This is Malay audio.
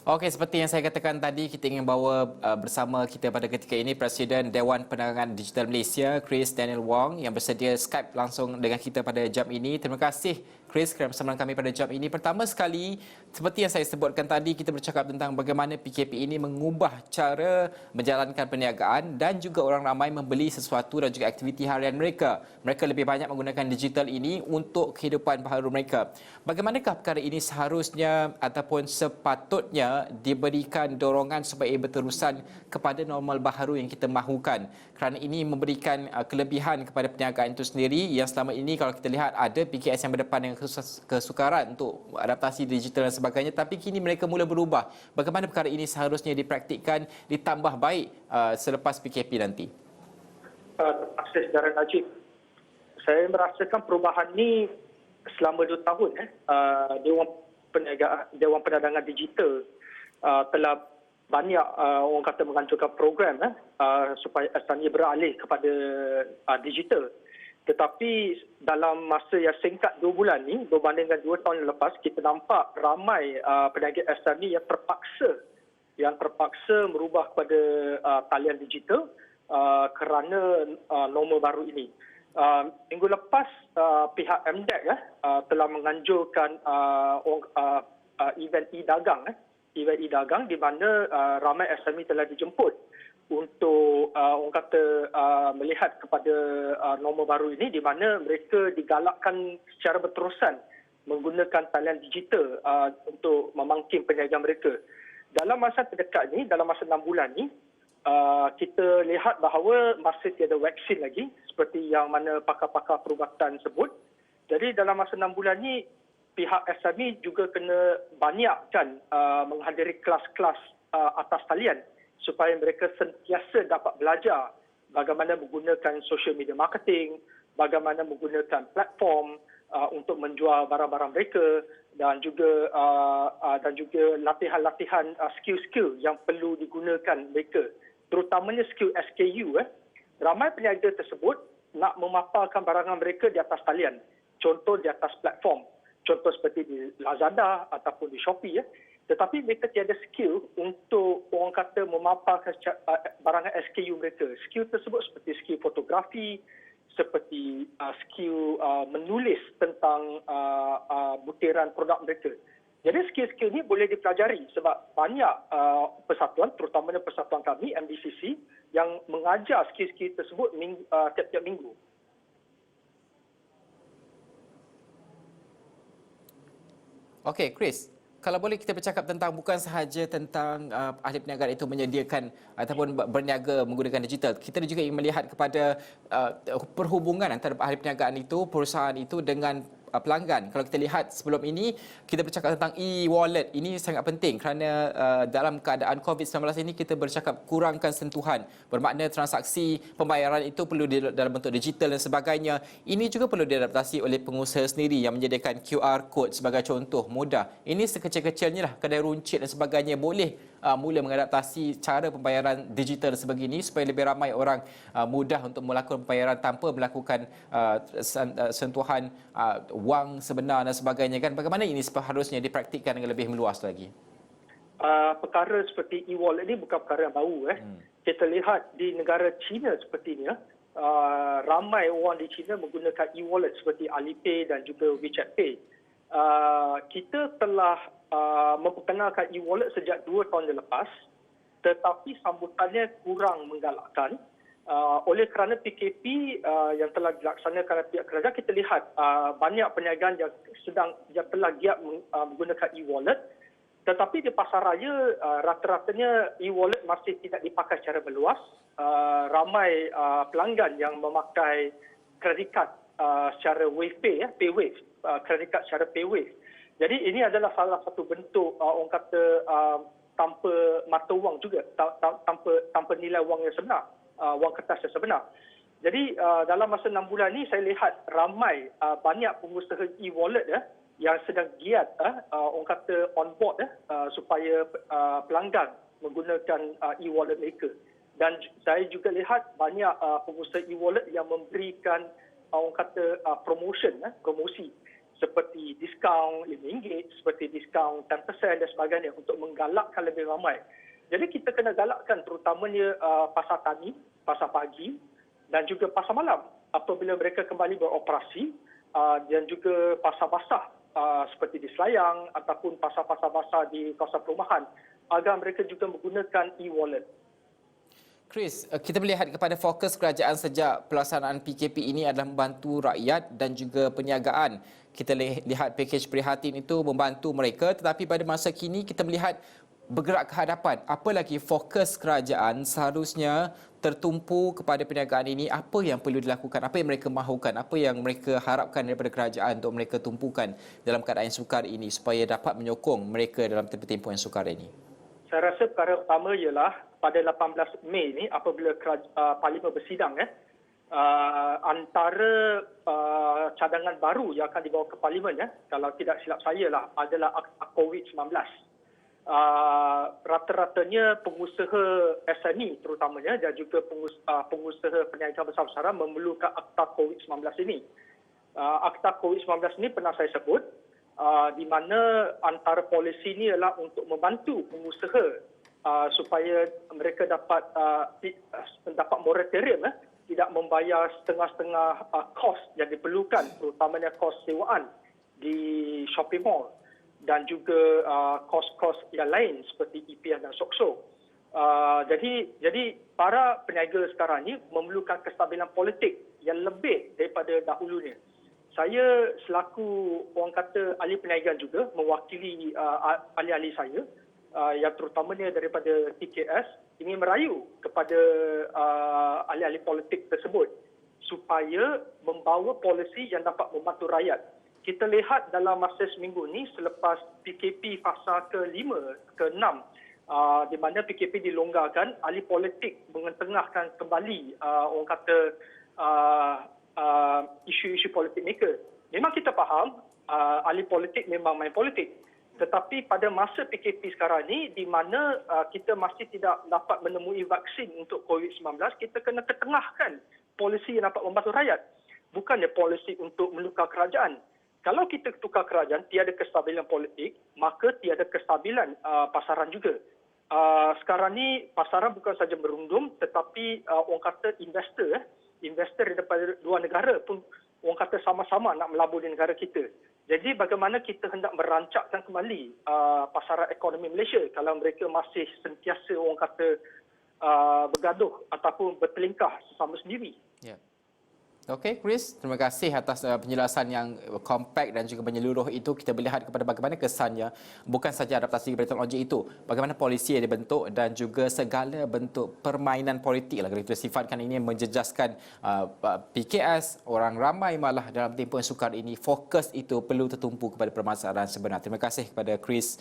Okey, seperti yang saya katakan tadi, kita ingin bawa bersama kita pada ketika ini Presiden Dewan Perdagangan Digital Malaysia, Chris Daniel Wong, yang bersedia Skype langsung dengan kita pada jam ini. Terima kasih Chris kerana bersama kami pada jam ini. Pertama sekali, seperti yang saya sebutkan tadi, kita bercakap tentang bagaimana PKP ini mengubah cara menjalankan perniagaan dan juga orang ramai membeli sesuatu dan juga aktiviti harian mereka. Mereka lebih banyak menggunakan digital ini untuk kehidupan baharu mereka. Bagaimanakah perkara ini seharusnya ataupun sepatutnya diberikan dorongan supaya berterusan kepada normal baharu yang kita mahukan, kerana ini memberikan kelebihan kepada perniagaan itu sendiri yang selama ini kalau kita lihat ada PKS yang berdepan dengan kesukaran untuk adaptasi digital dan sebagainya, tapi kini mereka mula berubah. Bagaimana perkara ini seharusnya dipraktikkan ditambah baik selepas PKP nanti? Terima kasih saudara Najib. Saya merasakan perubahan ini selama 2 tahun. Dewan Perdagangan Digital telah banyak orang kata menganjurkan program supaya SME beralih kepada digital. Tetapi dalam masa yang singkat 2 bulan ni berbanding dengan 2 tahun lepas, kita nampak ramai peniaga SME yang terpaksa merubah kepada talian digital kerana norma baru ini. Minggu lepas pihak MDEC telah menganjurkan event e-dagang di mana ramai SME telah dijemput untuk orang kata melihat kepada norma baru ini, di mana mereka digalakkan secara berterusan menggunakan talian digital untuk memangkin perniagaan mereka. Dalam masa terdekat ni, dalam masa 6 bulan ni, kita lihat bahawa masih tiada vaksin lagi seperti yang mana pakar-pakar perubatan sebut. Jadi dalam masa 6 bulan ni, pihak SME juga kena banyakkan menghadiri kelas-kelas atas talian supaya mereka sentiasa dapat belajar bagaimana menggunakan social media marketing, bagaimana menggunakan platform untuk menjual barang-barang mereka, dan juga latihan-latihan skill-skill yang perlu digunakan mereka, terutamanya skill SKU. Ramai peniaga tersebut nak memaparkan barangan mereka di atas talian, contoh di atas platform, contoh seperti di Lazada ataupun di Shopee. Tetapi mereka tiada skill untuk orang kata memaparkan barangan SKU mereka. Skill tersebut seperti skill fotografi, seperti skill menulis tentang butiran produk mereka. Jadi skill-skill ini boleh dipelajari sebab banyak persatuan, terutamanya persatuan kami, MDCC, yang mengajar skill-skill tersebut tiap-tiap minggu. Okey, Chris. Kalau boleh kita bercakap tentang bukan sahaja tentang ahli perniagaan itu menyediakan ataupun berniaga menggunakan digital. Kita juga ingin melihat kepada perhubungan antara ahli perniagaan itu, perusahaan itu dengan pelanggan. Kalau kita lihat sebelum ini, kita bercakap tentang e-wallet. Ini sangat penting kerana dalam keadaan COVID-19 ini kita bercakap kurangkan sentuhan. Bermakna transaksi pembayaran itu perlu dalam bentuk digital dan sebagainya. Ini juga perlu diadaptasi oleh pengusaha sendiri yang menyediakan QR code sebagai contoh mudah. Ini sekecil-kecilnya lah, kedai runcit dan sebagainya boleh mula mengadaptasi cara pembayaran digital sebegini supaya lebih ramai orang mudah untuk melakukan pembayaran tanpa melakukan sentuhan wang sebenar dan sebagainya, kan? Bagaimana ini seharusnya dipraktikkan dengan lebih meluas lagi? Perkara seperti e-wallet ini bukan perkara yang baru. Kita lihat di negara China sepertinya, ramai orang di China menggunakan e-wallet seperti Alipay dan juga WeChat Pay. Kita telah memperkenalkan e-wallet sejak 2 tahun lepas, tetapi sambutannya kurang menggalakkan. Oleh kerana PKP yang telah dilaksanakan oleh pihak kerajaan, kita lihat banyak perniagaan yang telah giat menggunakan e-wallet, tetapi di pasaraya rata-ratanya e-wallet masih tidak dipakai secara meluas. Ramai pelanggan yang memakai kredit kad secara WavePay, PayWave, kredit kad secara PayWave. Jadi ini adalah salah satu bentuk orang kata tanpa mata wang juga, tanpa nilai wang yang sebenar, wang kertas yang sebenar. Jadi dalam masa 6 bulan ni saya lihat ramai banyak pengusaha e-wallet yang sedang giat orang kata on board supaya pelanggan menggunakan e-wallet mereka. Dan saya juga lihat banyak pengusaha e-wallet yang memberikan orang kata promosi seperti diskaun RM5, seperti diskaun 10% dan sebagainya untuk menggalakkan lebih ramai. Jadi kita kena galakkan terutamanya pasar tani, pasar pagi dan juga pasar malam apabila mereka kembali beroperasi, dan juga pasar basah seperti di Selayang ataupun pasar-pasar basah di kawasan perumahan agar mereka juga menggunakan e-wallet. Chris, kita melihat kepada fokus kerajaan sejak pelaksanaan PKP ini adalah membantu rakyat dan juga perniagaan. Kita lihat pakej prihatin itu membantu mereka, tetapi pada masa kini kita melihat bergerak ke hadapan. Apa lagi fokus kerajaan seharusnya tertumpu kepada perniagaan ini? Apa yang perlu dilakukan? Apa yang mereka mahukan? Apa yang mereka harapkan daripada kerajaan untuk mereka tumpukan dalam keadaan yang sukar ini supaya dapat menyokong mereka dalam tempoh yang sukar ini? Saya rasa perkara utama ialah pada 18 Mei ni apabila Parlimen bersidang, antara cadangan baru yang akan dibawa ke Parlimen, kalau tidak silap saya lah, adalah Akta COVID-19. Rata-ratanya pengusaha SME terutamanya dan juga pengusaha perniagaan besar-besaran memerlukan Akta COVID-19 ini. Akta COVID-19 ini pernah saya sebut, di mana antara polisi ini adalah untuk membantu pengusaha supaya mereka dapat moratorium, tidak membayar setengah-setengah kos yang diperlukan, terutamanya kos sewaan di shopping mall dan juga kos-kos yang lain seperti EPF dan SOKSO. Jadi para peniaga sekarang ini memerlukan kestabilan politik yang lebih daripada dahulunya. Saya selaku orang kata ahli perniagaan juga mewakili ahli-ahli saya yang terutamanya daripada TKS ingin merayu kepada ahli-ahli politik tersebut supaya membawa polisi yang dapat membantu rakyat. Kita lihat dalam masa seminggu ni selepas PKP fasa ke-5, ke-6 di mana PKP dilonggarkan, ahli politik mengetengahkan kembali orang kata isu-isu politik mereka. Memang kita faham ahli politik memang main politik. Tetapi pada masa PKP sekarang ni di mana kita masih tidak dapat menemui vaksin untuk COVID-19, kita kena ketengahkan polisi yang dapat membantu rakyat. Bukannya polisi untuk menukar kerajaan. Kalau kita tukar kerajaan, tiada kestabilan politik, maka tiada kestabilan pasaran juga. Sekarang ni pasaran bukan saja merundum, tetapi orang kata investor daripada luar negara pun orang kata sama-sama nak melabur di negara kita. Jadi bagaimana kita hendak merancakkan kembali pasaran ekonomi Malaysia kalau mereka masih sentiasa orang kata bergaduh ataupun bertelingkah sesama sendiri. Ya. Okey, Chris, terima kasih atas penjelasan yang kompak dan juga menyeluruh itu. Kita melihat kepada bagaimana kesannya bukan saja adaptasi kepada teknologi itu, bagaimana polisi yang dibentuk dan juga segala bentuk permainan politik lah kalau kita sifatkan ini menjejaskan PKS, orang ramai malah dalam tempoh yang sukar ini. Fokus itu perlu tertumpu kepada permasalahan sebenar. Terima kasih kepada Chris